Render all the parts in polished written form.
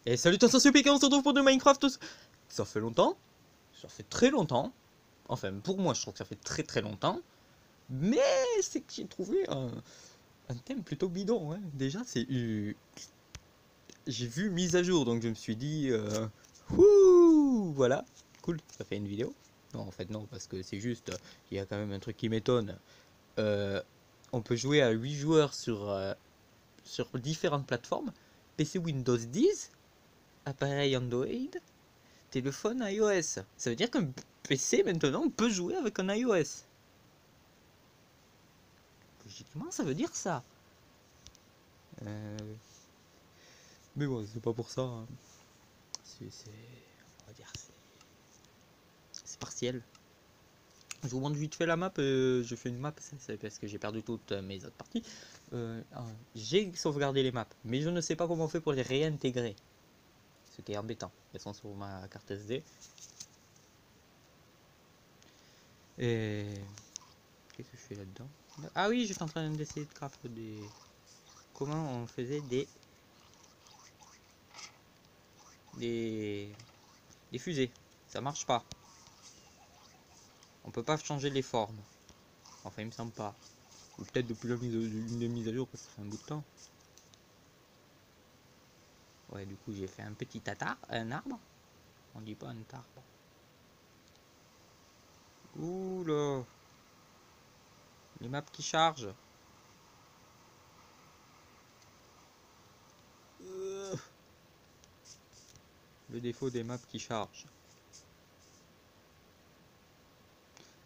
Et salut toi, c'est PK, on se retrouve pour du Minecraft. Ça fait longtemps, ça fait très longtemps. Enfin, pour moi, je trouve que ça fait très très longtemps. Mais c'est que j'ai trouvé un thème plutôt bidon. Hein. Déjà, j'ai vu mise à jour, donc je me suis dit, ouh, voilà, cool, ça fait une vidéo. Non, en fait, non, parce que c'est juste, il y a quand même un truc qui m'étonne. Euh, on peut jouer à 8 joueurs sur différentes plateformes. PC Windows 10, appareil Android, téléphone iOS. Ça veut dire qu'un PC maintenant peut jouer avec un iOS. Logiquement, ça veut dire ça. Euh, Mais bon, c'est pas pour ça. Hein. On va dire, c'est partiel. Je vous montre vite fait la map. Je fais une map, c'est parce que j'ai perdu toutes mes autres parties. J'ai sauvegardé les maps, mais je ne sais pas comment on fait pour les réintégrer. Ce qui est embêtant. Elles sont sur ma carte SD. Et qu'est-ce que je fais là-dedans? Ah oui, j'étais en train d'essayer de craft des. Comment on faisait des fusées. Ça marche pas. On peut pas changer les formes. Enfin, il me semble pas. Ou peut-être depuis une des mises à jour, parce que ça fait un bout de temps. Ouais, du coup, j'ai fait un petit un arbre. On dit pas un arbre. Ouh là. Les maps qui chargent. Le défaut des maps qui chargent.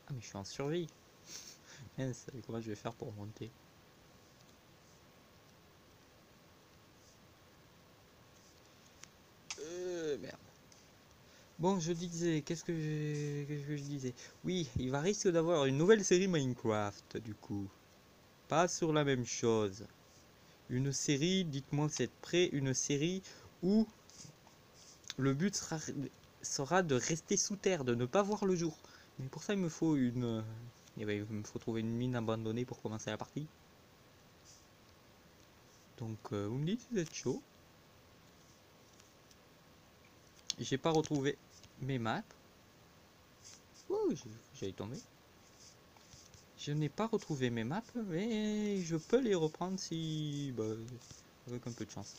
Ah, mais je suis en survie. Comment je vais faire pour monter? Merde. Bon, je disais, qu'est-ce que je disais? Oui, il va risque d'avoir une nouvelle série Minecraft, du coup. Pas sur la même chose. Une série, dites-moi si vous êtes prêts, une série où le but sera de rester sous terre, de ne pas voir le jour. Mais pour ça, il me faut il me faut trouver une mine abandonnée pour commencer la partie. Donc, vous me dites si vous êtes chaud. J'ai pas retrouvé mes maps. Ouh, j'allais tomber. Je n'ai pas retrouvé mes maps, mais je peux les reprendre si, bah, avec un peu de chance.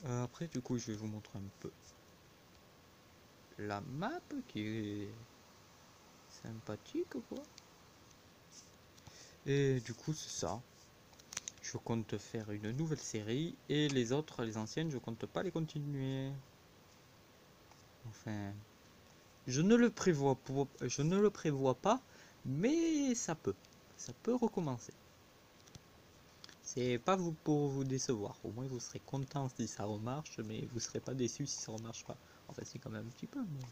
Après, du coup, je vais vous montrer un peu la map qui est sympathique, quoi. Et du coup, c'est ça. Je compte faire une nouvelle série et les autres, les anciennes, je compte pas les continuer. Enfin, je ne le prévois pas, mais ça peut recommencer. C'est pas pour vous décevoir. Au moins, vous serez content si ça remarche, mais vous serez pas déçu si ça remarche pas. Enfin, c'est quand même un petit peu, mais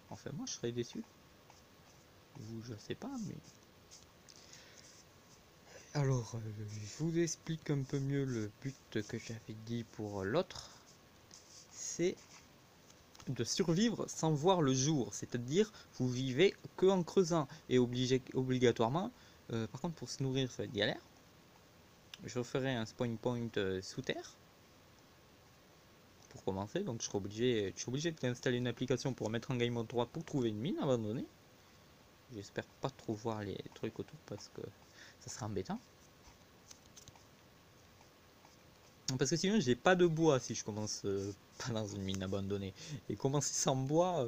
enfin, moi, je serais déçu. Vous, je sais pas, mais alors, je vous explique un peu mieux le but que j'avais dit pour l'autre. C'est de survivre sans voir le jour, c'est-à-dire vous vivez que en creusant et obligatoirement. Par contre, pour se nourrir, ça va être galère. Je ferai un spawn point sous terre pour commencer, donc je suis obligé d'installer une application pour mettre en game mode 3 pour trouver une mine abandonnée. J'espère pas trop voir les trucs autour parce que ça sera embêtant. Parce que sinon j'ai pas de bois si je commence pas dans une mine abandonnée. Et commencer sans bois,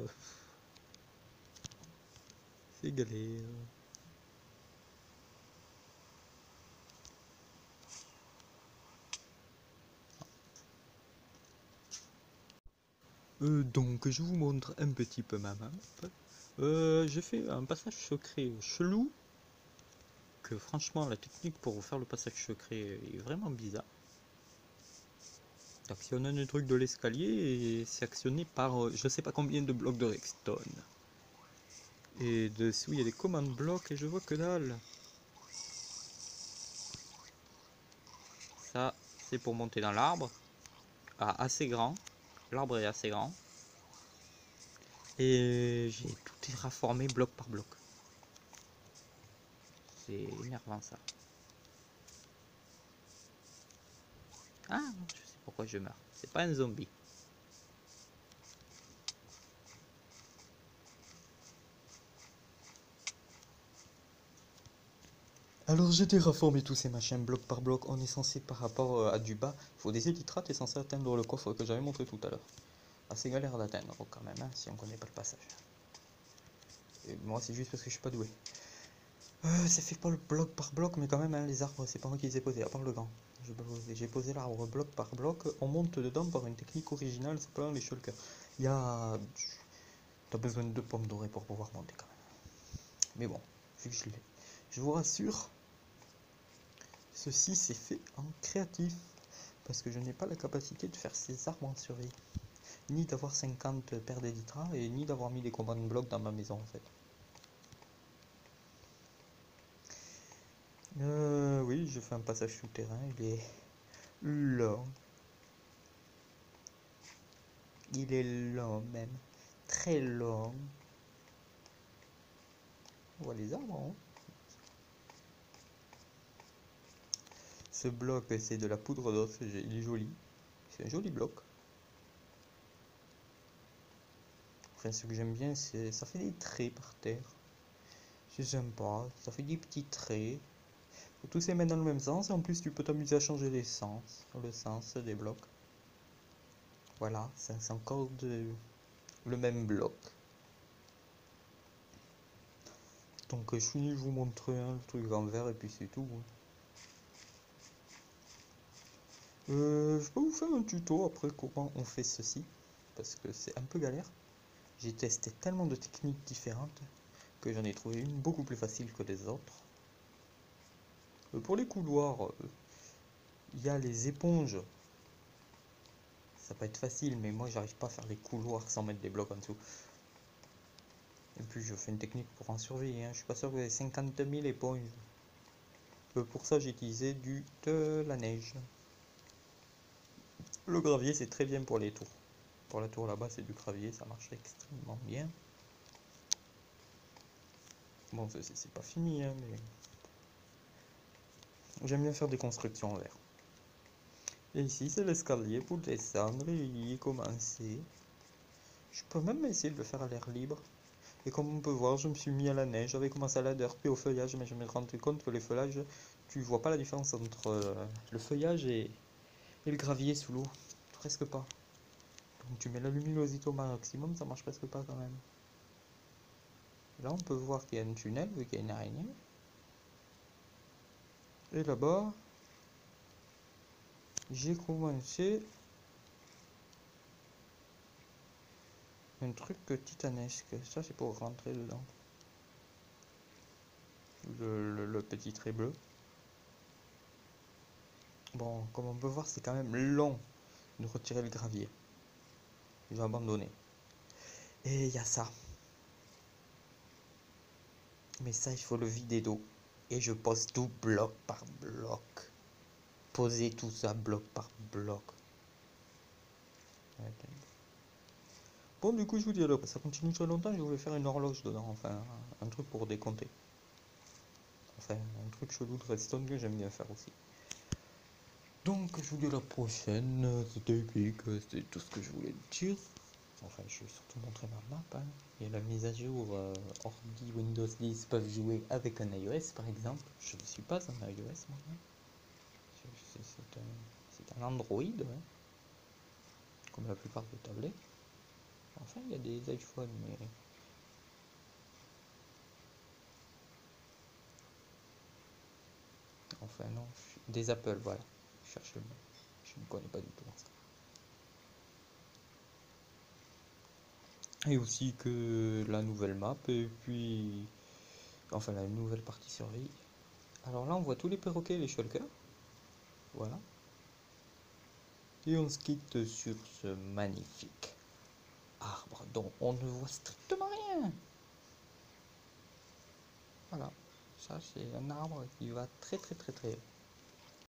c'est galère. Donc je vous montre un petit peu ma map. J'ai fait un passage secret chelou. Que franchement la technique pour vous faire le passage secret est vraiment bizarre. Actionner le truc de l'escalier et c'est actionné par je sais pas combien de blocs de redstone. Et dessous il y a des commandes blocs et je vois que dalle. Ça c'est pour monter dans l'arbre. Ah, assez grand. L'arbre est assez grand. Et j'ai tout terraformé bloc par bloc. c'est énervant ça. Ah, je sais pourquoi je meurs. C'est pas un zombie. Alors j'ai terraformé tous ces machins bloc par bloc. On est censé par rapport à du bas, il faut des élytrates, t'es censé atteindre le coffre que j'avais montré tout à l'heure. Assez galère d'atteindre quand même, hein, si on connaît pas le passage. Et moi c'est juste parce que je suis pas doué. Ça fait pas le bloc par bloc, mais quand même hein, les arbres c'est pas moi qui les ai posés, à part le gant. J'ai posé l'arbre bloc par bloc, on monte dedans par une technique originale s'appelant les shulkers. Il y a... T'as besoin de 2 pommes dorées pour pouvoir monter quand même. Mais bon, vu que je l'ai. Je vous rassure, ceci c'est fait en créatif. Parce que je n'ai pas la capacité de faire ces arbres en survie. Ni d'avoir 50 paires d'élytras, et ni d'avoir mis des command blocs dans ma maison en fait. Oui, je fais un passage souterrain, il est long. Il est long même. Très long. On voit les arbres hein. Ce bloc, c'est de la poudre d'os, il est joli. C'est un joli bloc. Enfin, ce que j'aime bien, c'est ça fait des traits par terre. C'est sympa, ça fait des petits traits. Faut tous les mettre dans le même sens, et en plus tu peux t'amuser à changer les sens, le sens des blocs. Voilà, c'est encore le même bloc. Donc je finis de vous montrer hein, le truc en vert et puis c'est tout. Je peux vous faire un tuto après comment on fait ceci, parce que c'est un peu galère. J'ai testé tellement de techniques différentes que j'en ai trouvé une beaucoup plus facile que les autres. Pour les couloirs, il y a les éponges. Ça peut être facile, mais moi j'arrive pas à faire les couloirs sans mettre des blocs en dessous. Et puis je fais une technique pour en survivre, hein. Je suis pas sûr que vous avez 50 000 éponges. Pour ça j'ai utilisé de la neige. Le gravier c'est très bien pour les tours. Pour la tour là-bas c'est du gravier, ça marche extrêmement bien. Bon c'est pas fini hein, mais j'aime bien faire des constructions en verre. Et ici c'est l'escalier pour descendre et y commencer. Je peux même essayer de le faire à l'air libre. Et comme on peut voir, je me suis mis à la neige, j'avais commencé à la dirt puis au feuillage, mais je me suis rendu compte que les feuillages, tu vois pas la différence entre le feuillage et le gravier sous l'eau. Presque pas. Donc tu mets la luminosité au maximum, ça marche presque pas quand même. Là on peut voir qu'il y a un tunnel, vu qu'il y a une araignée. Et là-bas, j'ai commencé un truc titanesque. Ça c'est pour rentrer dedans. Le petit trait bleu. Bon, comme on peut voir, c'est quand même long de retirer le gravier. Je vais abandonner. Et il y a ça. Mais ça, il faut le vider d'eau. Et je pose tout bloc par bloc. Poser tout ça bloc par bloc. Bon, du coup, je vous dis alors, ça continue très longtemps. Je voulais faire une horloge dedans. Enfin, un truc pour décompter. Enfin, un truc chelou de redstone que j'aime bien faire aussi. Donc, je vous dis à la prochaine. C'était épique. C'était tout ce que je voulais dire. Enfin, je vais surtout montrer ma map. Hein. Il y a la mise à jour. Ordi Windows 10 peuvent jouer avec un iOS par exemple. Je ne suis pas un iOS moi. C'est un Android, hein, comme la plupart des tablettes. Enfin, il y a des iPhones, mais. Enfin, non, des Apple, voilà. Je cherche le nom. Je ne connais pas du tout ça. Et aussi que la nouvelle map, et puis. Enfin, la nouvelle partie survie. Alors là, on voit tous les perroquets et les shulkers. Voilà. Et on se quitte sur ce magnifique arbre dont on ne voit strictement rien. Voilà. Ça, c'est un arbre qui va très très très très